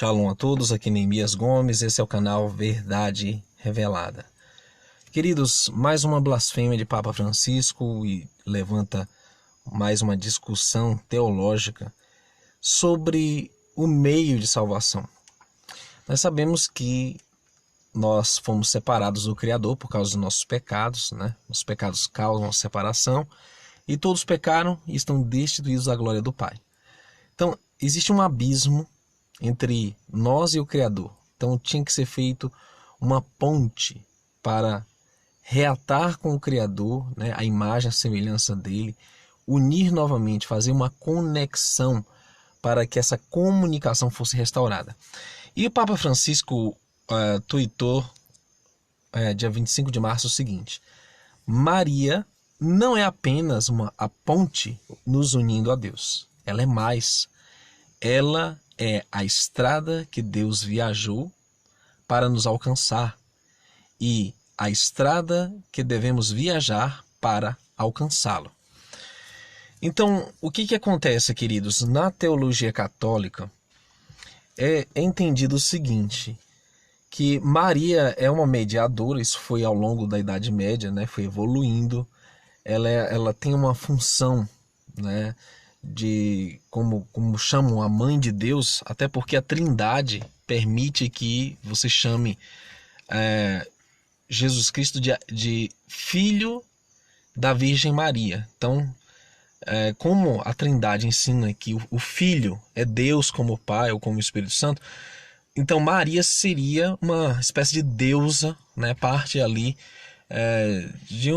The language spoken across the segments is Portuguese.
Shalom a todos, aqui Neemias Gomes, esse é o canal Verdade Revelada. Queridos, mais uma blasfêmia de Papa Francisco e levanta mais uma discussão teológica sobre o meio de salvação. Nós sabemos que nós fomos separados do Criador por causa dos nossos pecados, né? Os pecados causam a separação e todos pecaram e estão destituídos da glória do Pai. Então, existe um abismo entre nós e o Criador. Então tinha que ser feito uma ponte para reatar com o Criador, né, a imagem, a semelhança dele, unir novamente, fazer uma conexão para que essa comunicação fosse restaurada. E o Papa Francisco tuitou dia 25 de março o seguinte: Maria não é apenas a ponte nos unindo a Deus, ela é mais. Ela é a estrada que Deus viajou para nos alcançar e a estrada que devemos viajar para alcançá-lo. Então, o que acontece, queridos? Na teologia católica é entendido o seguinte, que Maria é uma mediadora, isso foi ao longo da Idade Média, né? Foi evoluindo, ela tem uma função, né? De como chamam a mãe de Deus, até porque a Trindade permite que você chame Jesus Cristo de filho da Virgem Maria. Então, como a Trindade ensina que o Filho é Deus como Pai ou como Espírito Santo, então Maria seria uma espécie de deusa, né, parte ali de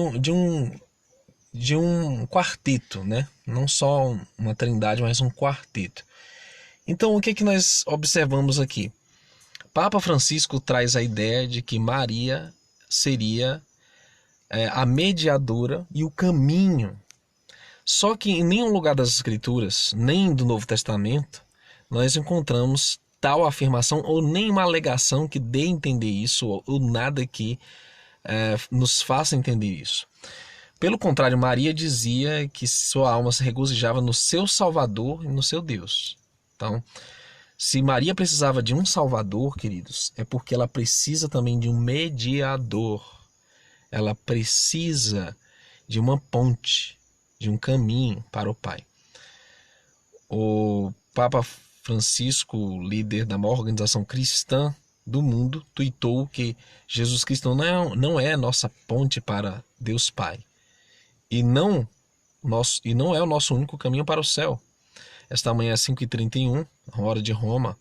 um quarteto, né? Não só uma trindade, mas um quarteto. Então, o que nós observamos aqui? Papa Francisco traz a ideia de que Maria seria a mediadora e o caminho. Só que em nenhum lugar das Escrituras, nem do Novo Testamento, nós encontramos tal afirmação ou nem uma alegação que dê a entender isso, ou nada que nos faça entender isso. Pelo contrário, Maria dizia que sua alma se regozijava no seu Salvador e no seu Deus. Então, se Maria precisava de um Salvador, queridos, é porque ela precisa também de um mediador. Ela precisa de uma ponte, de um caminho para o Pai. O Papa Francisco, líder da maior organização cristã do mundo, tuitou que Jesus Cristo não é a nossa ponte para Deus Pai. E não é o nosso único caminho para o céu. Esta manhã às 5h31, hora de Roma,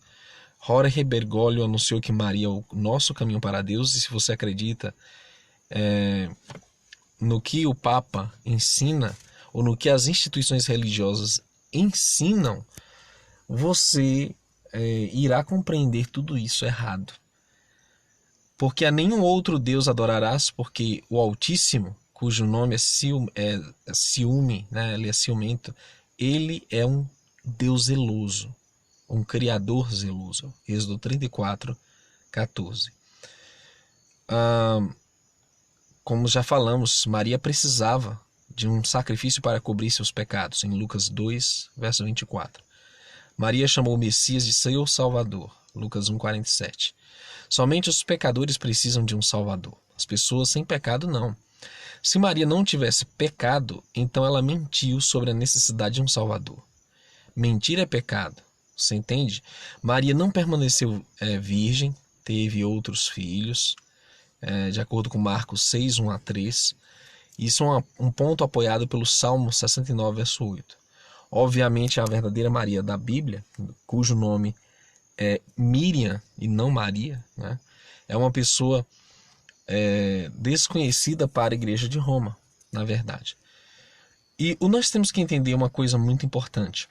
Jorge Bergoglio anunciou que Maria é o nosso caminho para Deus. E se você acredita no que o Papa ensina, ou no que as instituições religiosas ensinam, você irá compreender tudo isso errado. Porque a nenhum outro Deus adorarás, porque o Altíssimo, cujo nome é ciúme, né? Ele é ciumento, ele é um Deus zeloso, um Criador zeloso. Êxodo 34:14. Como já falamos, Maria precisava de um sacrifício para cobrir seus pecados, em Lucas 2, verso 24. Maria chamou o Messias de seu Salvador, Lucas 1:47. Somente os pecadores precisam de um Salvador. As pessoas sem pecado não. Se Maria não tivesse pecado, então ela mentiu sobre a necessidade de um Salvador. Mentir é pecado, você entende? Maria não permaneceu virgem, teve outros filhos, de acordo com Marcos 6, 1-3. Isso é um ponto apoiado pelo Salmo 69, verso 8. Obviamente, a verdadeira Maria da Bíblia, cujo nome é Miriam e não Maria, né, é uma pessoa desconhecida para a Igreja de Roma, na verdade. E nós temos que entender uma coisa muito importante.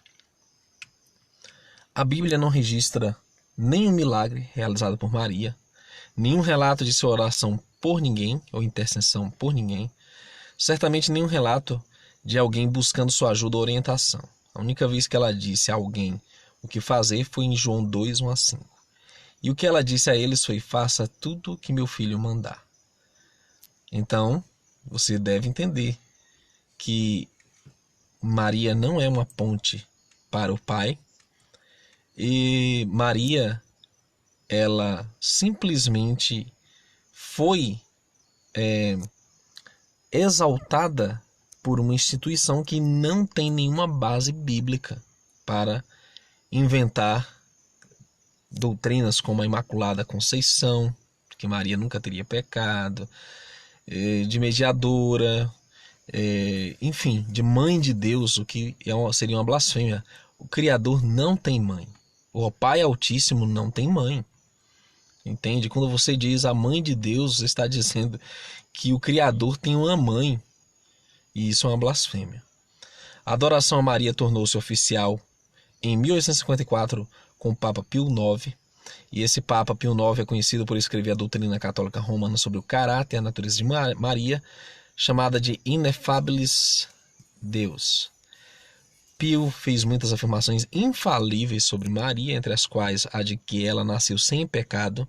A Bíblia não registra nenhum milagre realizado por Maria, nenhum relato de sua oração por ninguém, ou intercessão por ninguém, certamente nenhum relato de alguém buscando sua ajuda ou orientação. A única vez que ela disse a alguém o que fazer foi em João 2, 1-5. E o que ela disse a eles foi: faça tudo o que meu filho mandar. Então, você deve entender que Maria não é uma ponte para o Pai. E Maria ela simplesmente foi exaltada por uma instituição que não tem nenhuma base bíblica para inventar doutrinas como a Imaculada Conceição, que Maria nunca teria pecado, de mediadora, enfim, de mãe de Deus, o que seria uma blasfêmia. O Criador não tem mãe. O Pai Altíssimo não tem mãe. Entende? Quando você diz a mãe de Deus, você está dizendo que o Criador tem uma mãe. E isso é uma blasfêmia. A adoração a Maria tornou-se oficial em 1854 com o Papa Pio IX. E esse Papa Pio IX é conhecido por escrever a doutrina católica romana sobre o caráter e a natureza de Maria, chamada de Ineffabilis Deus. Pio fez muitas afirmações infalíveis sobre Maria, entre as quais a de que ela nasceu sem pecado,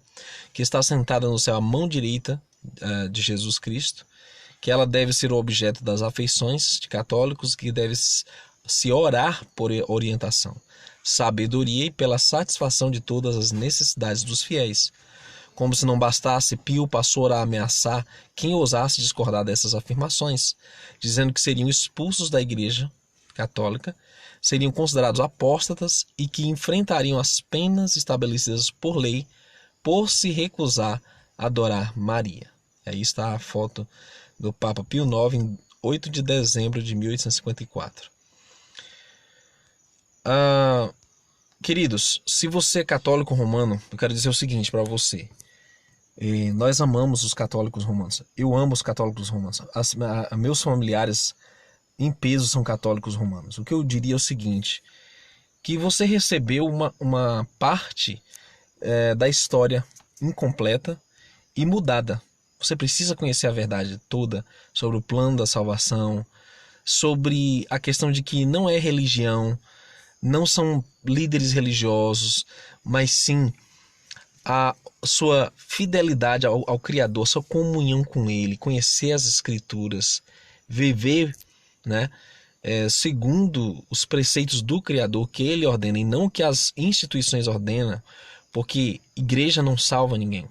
que está sentada no céu à mão direita de Jesus Cristo, que ela deve ser o objeto das afeições de católicos, que deve se orar por orientação, sabedoria e pela satisfação de todas as necessidades dos fiéis. Como se não bastasse, Pio passou a ameaçar quem ousasse discordar dessas afirmações, dizendo que seriam expulsos da Igreja Católica, seriam considerados apóstatas e que enfrentariam as penas estabelecidas por lei por se recusar a adorar Maria. Aí está a foto do Papa Pio IX em 8 de dezembro de 1854. Queridos, se você é católico romano, eu quero dizer o seguinte para você. Nós amamos os católicos romanos. Eu amo os católicos romanos. Meus familiares em peso são católicos romanos. O que eu diria é o seguinte, que você recebeu uma parte da história incompleta e mudada. Você precisa conhecer a verdade toda sobre o plano da salvação, sobre a questão de que não é religião, não são líderes religiosos, mas sim a sua fidelidade ao Criador, sua comunhão com Ele, conhecer as Escrituras, viver, segundo os preceitos do Criador que Ele ordena e não que as instituições ordenam, porque igreja não salva ninguém.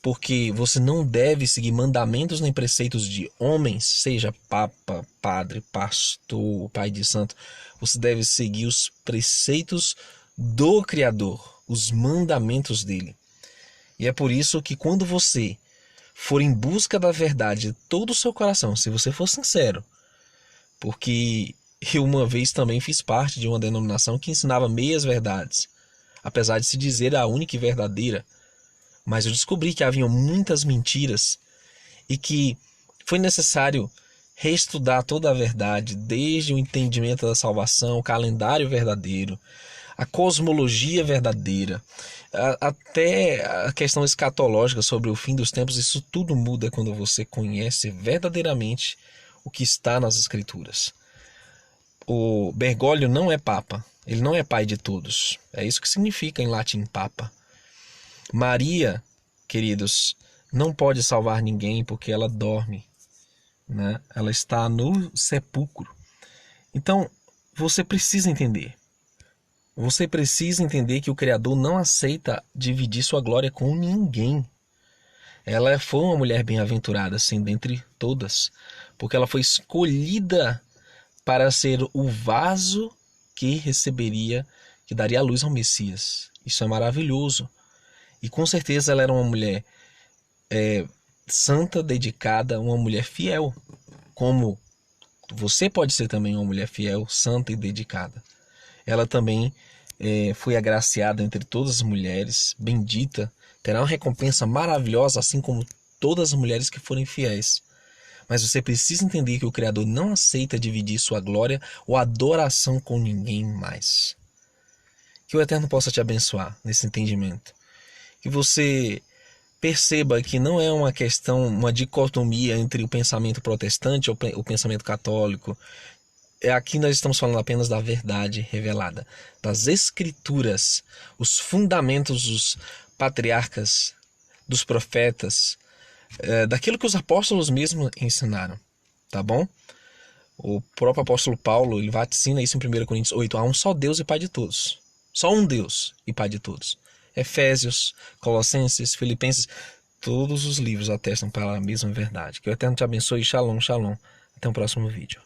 Porque você não deve seguir mandamentos nem preceitos de homens, seja papa, padre, pastor, pai de santo. Você deve seguir os preceitos do Criador, os mandamentos dele. E é por isso que quando você for em busca da verdade de todo o seu coração, se você for sincero, porque eu uma vez também fiz parte de uma denominação que ensinava meias verdades, apesar de se dizer a única e verdadeira, mas eu descobri que haviam muitas mentiras e que foi necessário reestudar toda a verdade, desde o entendimento da salvação, o calendário verdadeiro, a cosmologia verdadeira, até a questão escatológica sobre o fim dos tempos. Isso tudo muda quando você conhece verdadeiramente o que está nas Escrituras. O Bergoglio não é papa, ele não é pai de todos. É isso que significa em latim papa. Maria, queridos, não pode salvar ninguém porque ela dorme, Ela está no sepulcro. Então, você precisa entender. Você precisa entender que o Criador não aceita dividir sua glória com ninguém. Ela foi uma mulher bem-aventurada, assim, dentre todas, porque ela foi escolhida para ser o vaso que daria a luz ao Messias. Isso é maravilhoso. E com certeza ela era uma mulher santa, dedicada, uma mulher fiel. Como você pode ser também uma mulher fiel, santa e dedicada. Ela também foi agraciada entre todas as mulheres, bendita, terá uma recompensa maravilhosa, assim como todas as mulheres que forem fiéis. Mas você precisa entender que o Criador não aceita dividir sua glória ou adoração com ninguém mais. Que o Eterno possa te abençoar nesse entendimento. Que você perceba que não é uma questão, uma dicotomia entre o pensamento protestante ou o pensamento católico. Aqui nós estamos falando apenas da verdade revelada, das Escrituras, os fundamentos dos patriarcas, dos profetas, daquilo que os apóstolos mesmo ensinaram, tá bom? O próprio apóstolo Paulo, ele vaticina isso em 1 Coríntios 8, há um só Deus e Pai de todos. Só um Deus e Pai de todos. Efésios, Colossenses, Filipenses, todos os livros atestam para a mesma verdade. Que o Eterno te abençoe. Shalom, shalom. Até o próximo vídeo.